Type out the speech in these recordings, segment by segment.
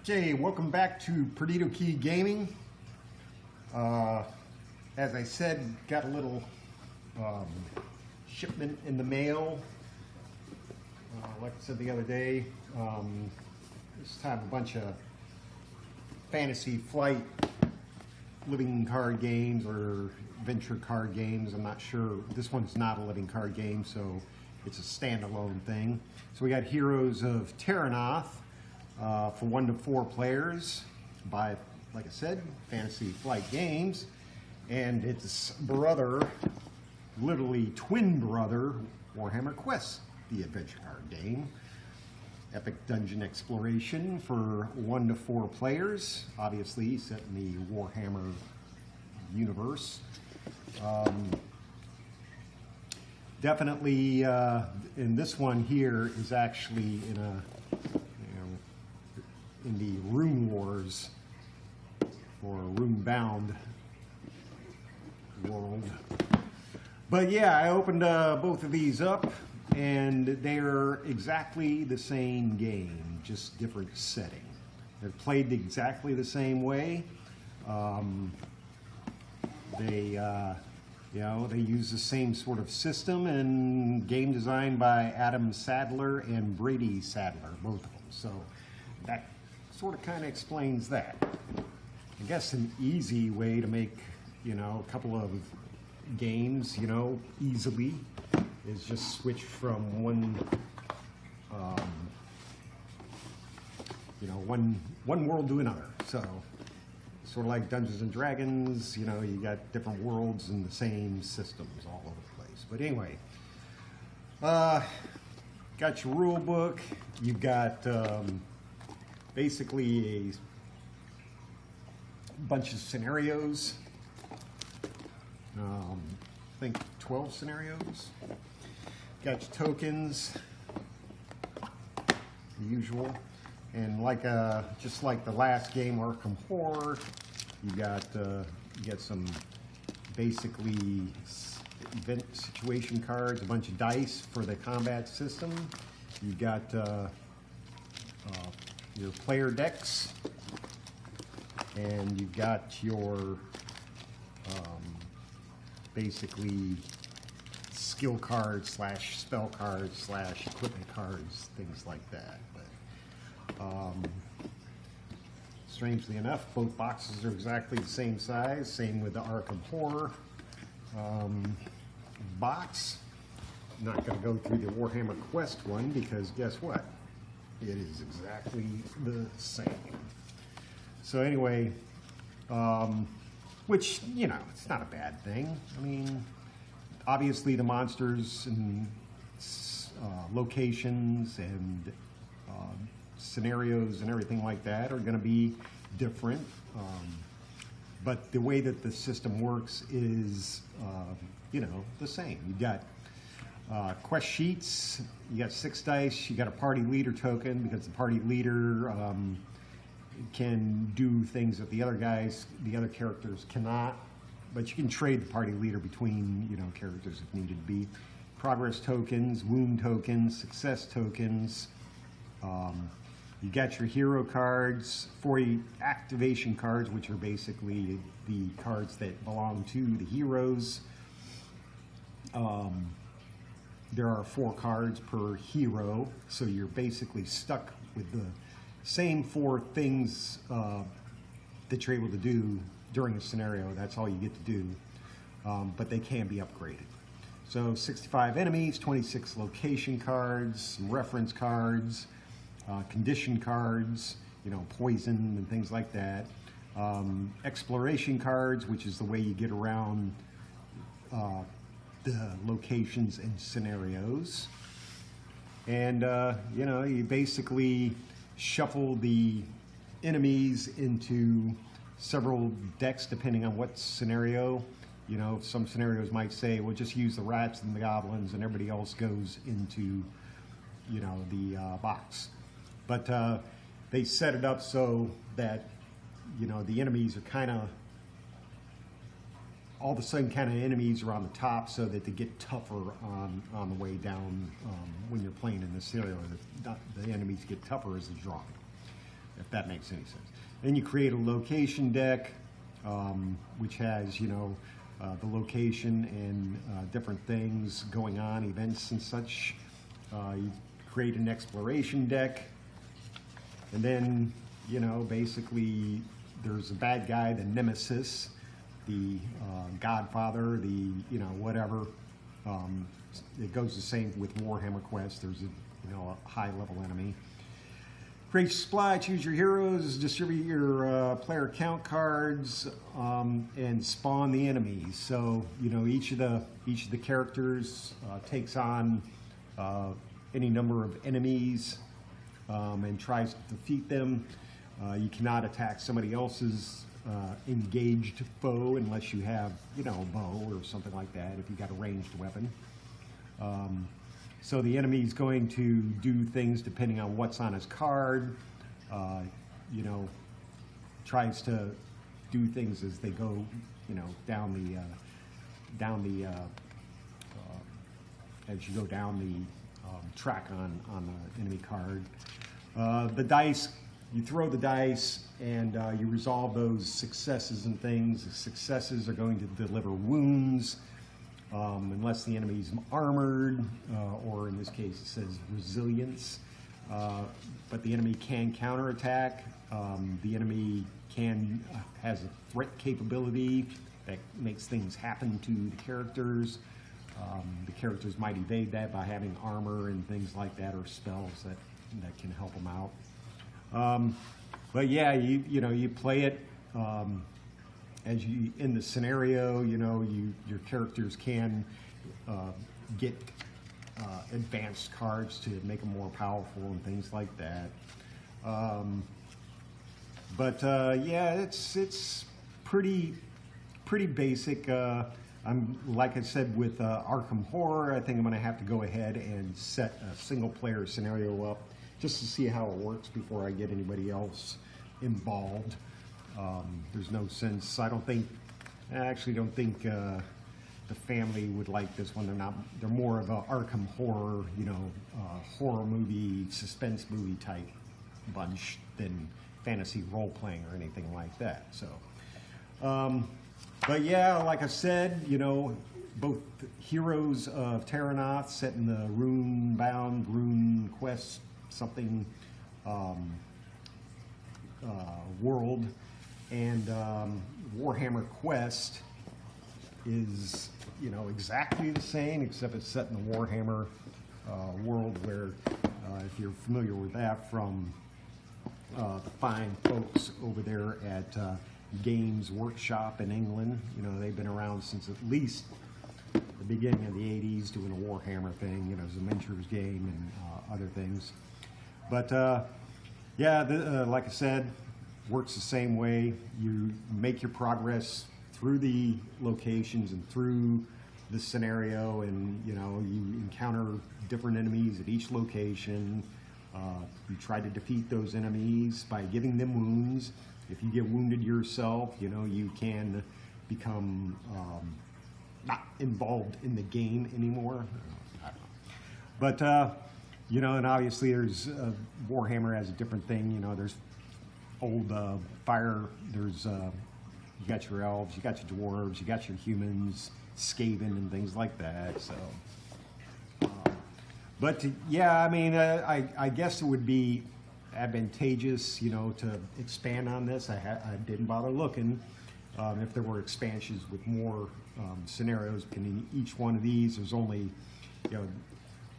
Okay, welcome back to Perdido Key Gaming. As I said, got a little shipment in the mail. Like I said the other day, this time a bunch of Fantasy Flight living card games or adventure card games. I'm not sure. This one's not a living card game, so it's a standalone thing. So we got Heroes of Terrinot for 1 to 4 players by, like I said, Fantasy Flight Games. And its brother, literally twin brother, Warhammer Quest, the adventure card game. Epic dungeon exploration for 1 to 4 players, obviously set in the Warhammer universe. Definitely, in this one here is actually in the Rune Wars or Rune Bound world. But yeah, I opened both of these up, and they're exactly the same game, just different setting. They're played exactly the same way. They use the same sort of system, and game designed by Adam Sadler and Brady Sadler, both of them. So that sort of kind of explains that. I guess an easy way to make, a couple of games, easily is just switch from one world to another. So sort of like Dungeons and Dragons, you got different worlds and the same systems all over the place. But anyway, got your rule book. You've got basically a bunch of scenarios. I think 12 scenarios. Got your tokens, the usual. And just like the last game, Arkham Horror, you got some basically event situation cards, a bunch of dice for the combat system. You got your player decks, and you've got your basically skill cards / spell cards / equipment cards, things like that. Strangely enough, both boxes are exactly the same size. Same with the Arkham Horror box. I'm not going to go through the Warhammer Quest one because guess what? It is exactly the same. So anyway, which, it's not a bad thing. I mean, obviously the monsters and locations and scenarios and everything like that are going to be different, but the way that the system works is the same. You've got quest sheets, you got 6 dice, you got a party leader token because the party leader can do things that the other characters cannot, but you can trade the party leader between characters if needed to be. Progress tokens, wound tokens, success tokens. You got your hero cards, 40 activation cards, which are basically the cards that belong to the heroes. There are 4 cards per hero, so you're basically stuck with the same 4 things that you're able to do during a scenario. That's all you get to do, but they can be upgraded. So 65 enemies, 26 location cards, some reference cards, condition cards, poison and things like that. Exploration cards, which is the way you get around the locations and scenarios. And, you basically shuffle the enemies into several decks depending on what scenario. Some scenarios might say, well, just use the rats and the goblins, and everybody else goes into, the box. But they set it up so that, the enemies are kind of, all the same kind of enemies are on the top so that they get tougher on the way down when you're playing in this scenario. The enemies get tougher as they draw. if that makes any sense. Then you create a location deck, which has, you know, the location and different things going on, events and such. You create an exploration deck, and then, you know, basically there's a bad guy, the nemesis, the godfather, the, you know, whatever. It goes the same with Warhammer Quest. There's a, you know, a high level enemy. Create supply, choose your heroes, distribute your player count cards, and spawn the enemies. So, you know, each of the characters takes on any number of enemies and tries to defeat them. You cannot attack somebody else's engaged foe unless you have, you know, a bow or something like that, if you got a ranged weapon. So the enemy's going to do things depending on what's on his card. You know, tries to do things as they go, you know, as you go down the track on the enemy card. The dice, you throw the dice and you resolve those successes and things. The successes are going to deliver wounds, unless the enemy's armored, or in this case it says resilience. But the enemy can counterattack. The enemy has a threat capability that makes things happen to the characters. The characters might evade that by having armor and things like that, or spells that can help them out. But yeah, you know, you play it as you in the scenario. You know, your characters can get advanced cards to make them more powerful and things like that. Yeah, it's pretty basic. I'm, like I said, with Arkham Horror, I think I'm going to have to go ahead and set a single-player scenario up just to see how it works before I get anybody else involved. There's no sense. I actually don't think the family would like this one. They're more of a Arkham Horror, you know, horror movie, suspense movie type bunch than fantasy role-playing or anything like that. So. But yeah, like I said, you know, both Heroes of Terrinot, set in the rune-bound, rune quest something world, and Warhammer Quest is, you know, exactly the same, except it's set in the Warhammer world, where if you're familiar with that from the fine folks over there at Games Workshop in England. You know, they've been around since at least the beginning of the 80s doing a Warhammer thing, you know, as a miniatures game and other things. But yeah, like I said, works the same way. You make your progress through the locations and through the scenario, and, you know, you encounter different enemies at each location. You try to defeat those enemies by giving them wounds. If you get wounded yourself, you know, you can become not involved in the game anymore. I don't know. But, you know, and obviously there's Warhammer has a different thing. You know, there's old fire, there's, you got your elves, you got your dwarves, you got your humans, Skaven and things like that. So, but yeah, I mean, I guess it would be advantageous, you know, to expand on this. I didn't bother looking if there were expansions with more scenarios. And in each one of these, there's only, you know,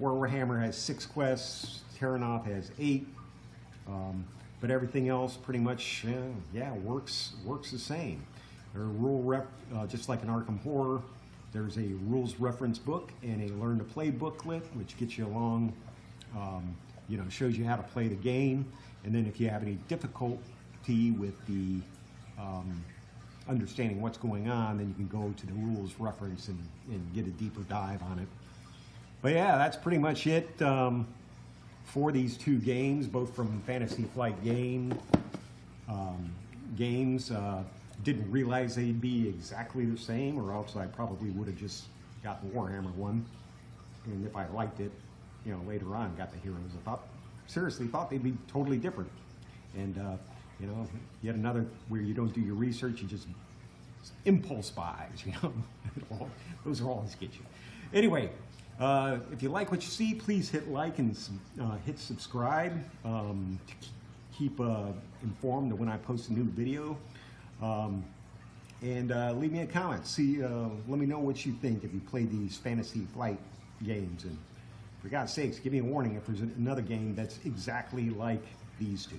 Warhammer has 6 quests, Terrinot has 8, but everything else pretty much, works the same. There are just like in Arkham Horror, there's a rules reference book and a learn to play booklet, which gets you along. You know, shows you how to play the game, and then if you have any difficulty with the understanding what's going on, then you can go to the rules reference and get a deeper dive on it. But yeah, that's pretty much it for these 2 games, both from Fantasy Flight Games. Didn't realize they'd be exactly the same, or else I probably would have just got the Warhammer one, and if I liked it, you know, later on got the Heroes. I seriously thought they'd be totally different. And you know, yet another where you don't do your research, you just impulse buys. You know, those are always get you. Anyway, if you like what you see, please hit like and hit subscribe to keep informed of when I post a new video. And leave me a comment. Let me know what you think if you play these fantasy flight games. And for God's sakes, give me a warning if there's another game that's exactly like these two.